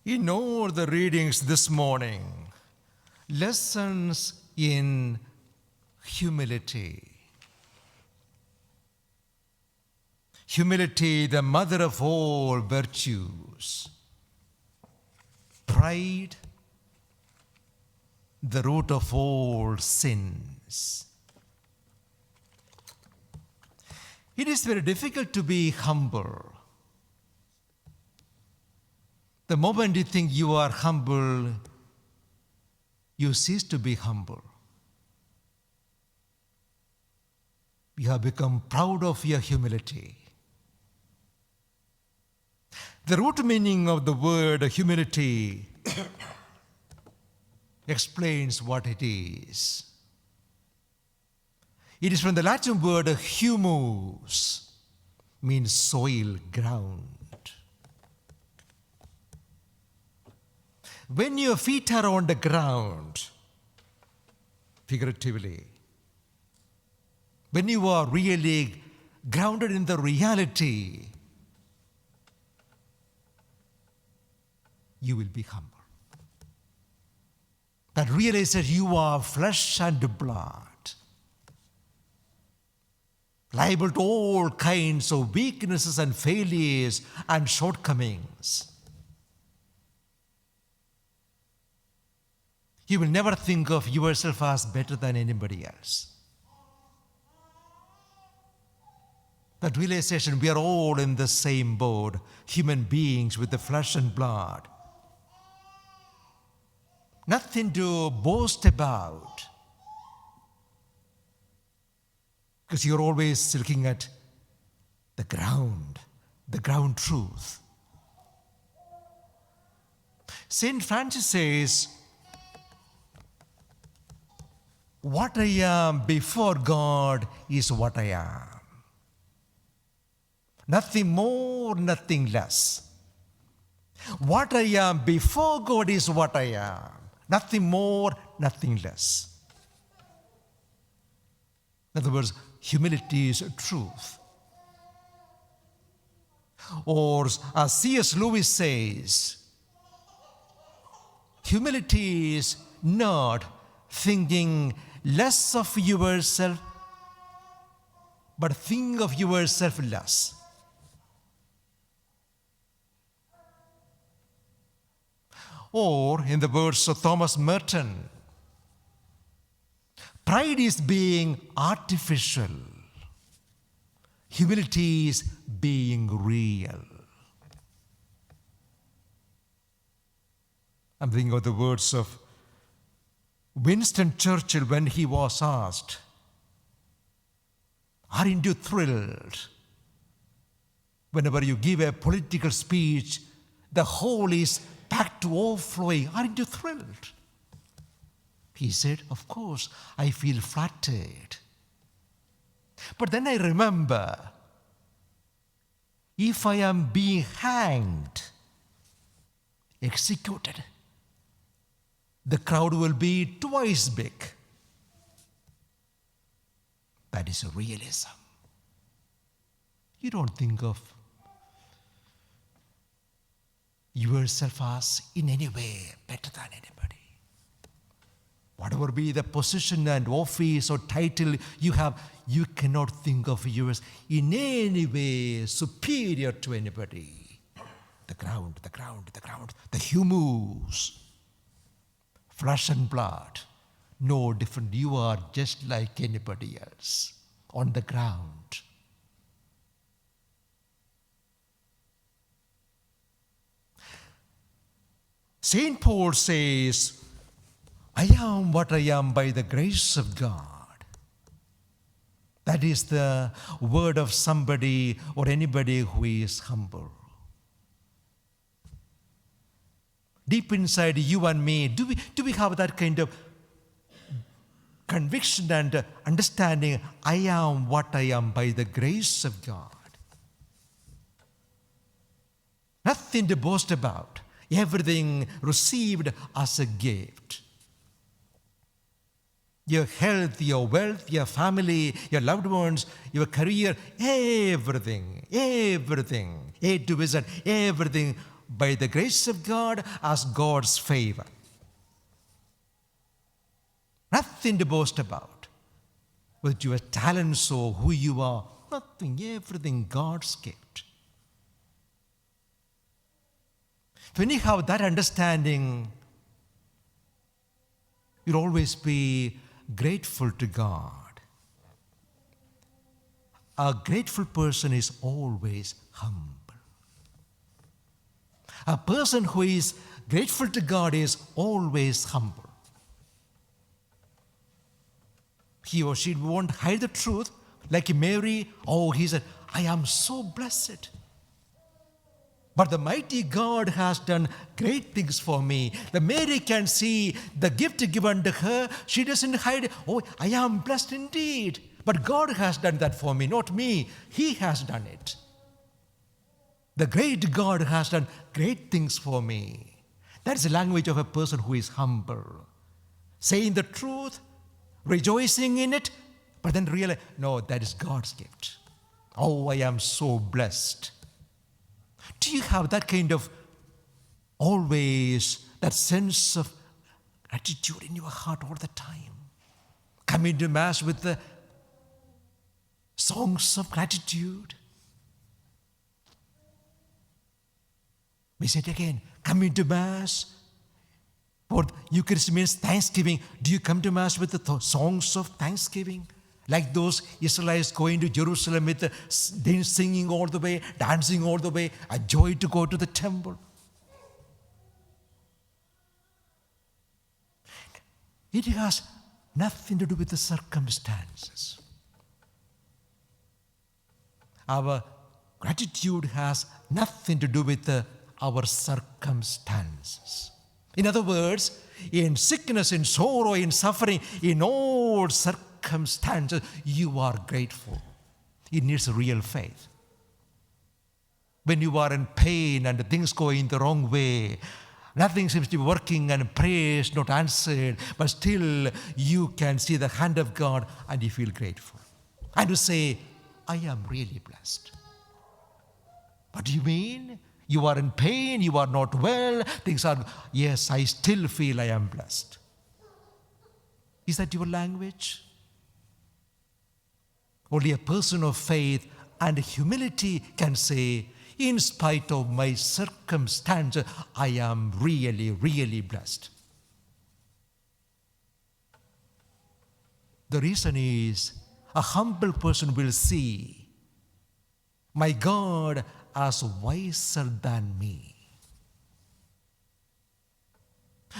In all the readings this morning, lessons in humility. Humility, the mother of all virtues. Pride, the root of all sins. It is very difficult to be humble. The moment you think you are humble, you cease to be humble. You have become proud of your humility. The root meaning of the word humility explains what it is. It is from the Latin word humus, means soil, ground. When your feet are on the ground, figuratively, when you are really grounded in the reality, you will be humble. That realize that you are flesh and blood, liable to all kinds of weaknesses and failures and shortcomings. You will never think of yourself as better than anybody else. That realization, we are all in the same boat, human beings with the flesh and blood. Nothing to boast about, because you're always looking at the ground truth. St. Francis says, what I am before God is what I am. Nothing more, nothing less. What I am before God is what I am. Nothing more, nothing less. In other words, humility is truth. Or as C.S. Lewis says, humility is not thinking less of yourself, but think of yourself less. Or, in the words of Thomas Merton, pride is being artificial. Humility is being real. I'm thinking of the words of Winston Churchill when he was asked, aren't you thrilled whenever you give a political speech, the whole is packed to overflowing? Aren't you thrilled? He said, of course, I feel flattered. But then I remember, if I am being hanged, executed, the crowd will be twice big. That is a realism. You don't think of yourself as in any way better than anybody. Whatever be the position and office or title you have, you cannot think of yours in any way superior to anybody. The ground, the humus, flesh and blood, no different. You are just like anybody else on the ground. St. Paul says, I am what I am by the grace of God. That is the word of somebody or anybody who is humble. Deep inside you and me, do we have that kind of conviction and understanding? I am what I am by the grace of God. Nothing to boast about. Everything received as a gift. Your health, your wealth, your family, your loved ones, your career, everything, A to Z, everything by the grace of God as God's favor. Nothing to boast about. With your talents or who you are, nothing, everything God's gift. When you have that understanding, you'll always be grateful to God. A grateful person is always humble. A person who is grateful to God is always humble. He or she won't hide the truth. Like Mary, he said, I am so blessed. But the mighty God has done great things for me. The Mary can see the gift given to her. She doesn't hide, I am blessed indeed. But God has done that for me, not me. He has done it. The great God has done great things for me. That's the language of a person who is humble. Saying the truth, rejoicing in it, but then realize, no, that is God's gift. I am so blessed. Do you have that kind of always, that sense of gratitude in your heart all the time? Coming to Mass with the songs of gratitude. We said again, coming to Mass. For Eucharist means thanksgiving. Do you come to Mass with the songs of thanksgiving? Like those Israelites going to Jerusalem with the singing all the way, dancing all the way, a joy to go to the temple. It has nothing to do with the circumstances. Our gratitude has nothing to do with our circumstances. In other words, in sickness, in sorrow, in suffering, in all circumstances, you are grateful. It needs real faith. When you are in pain and things going the wrong way, nothing seems to be working and prayers not answered, but still you can see the hand of God and you feel grateful. And you say, I am really blessed. What do you mean? You are in pain, you are not well, yes, I still feel I am blessed. Is that your language? Only a person of faith and humility can say, in spite of my circumstances, I am really, really blessed. The reason is, a humble person will see, my God as wiser than me.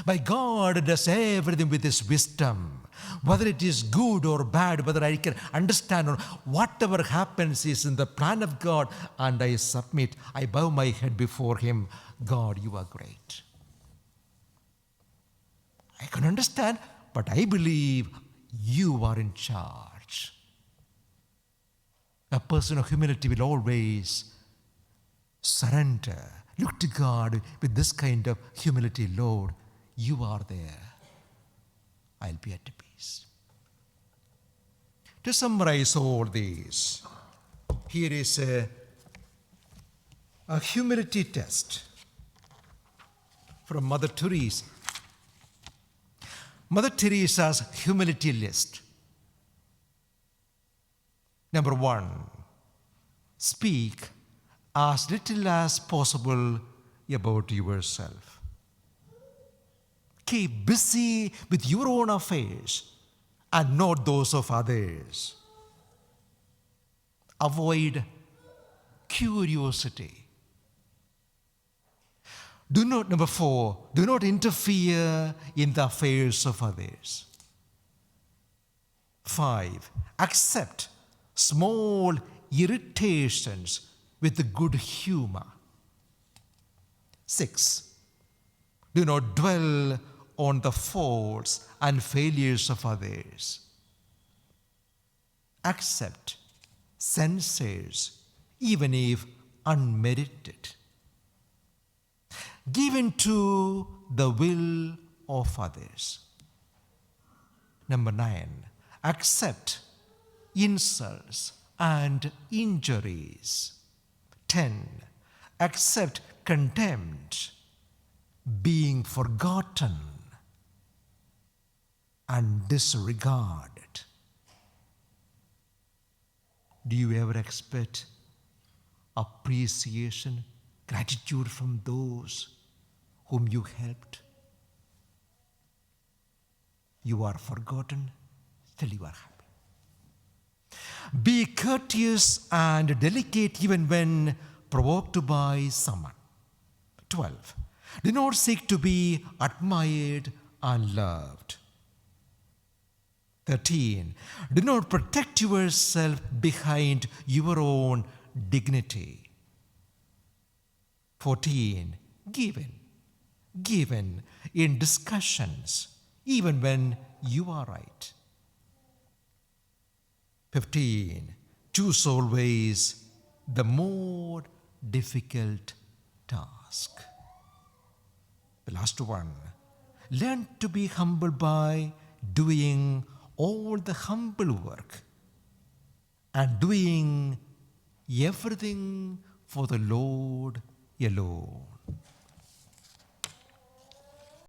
My God does everything with His wisdom. Whether it is good or bad, whether I can understand or whatever happens is in the plan of God, and I submit, I bow my head before Him. God, you are great. I can understand, but I believe you are in charge. A person of humility will always surrender. Look to God with this kind of humility. Lord, you are there. I'll be at peace. To summarize all these, here is a humility test from Mother Teresa. Mother Teresa's humility list. Number 1, speak as little as possible about yourself. Keep busy with your own affairs and not those of others. Avoid curiosity. Number 4, do not interfere in the affairs of others. 5, accept small irritations with good humor. 6, do not dwell on the faults and failures of others. Accept censures, even if unmerited. Give in to the will of others. Number 9, accept insults and injuries. 10, accept contempt, being forgotten and disregarded. Do you ever expect appreciation, gratitude from those whom you helped? You are forgotten, still you are happy. Be courteous and delicate even when provoked by someone. 12. Do not seek to be admired and loved. 13. Do not protect yourself behind your own dignity. 14. Given in discussions, even when you are right. 15. Choose always the more difficult task. The last one. Learn to be humble by doing all the humble work and doing everything for the Lord alone.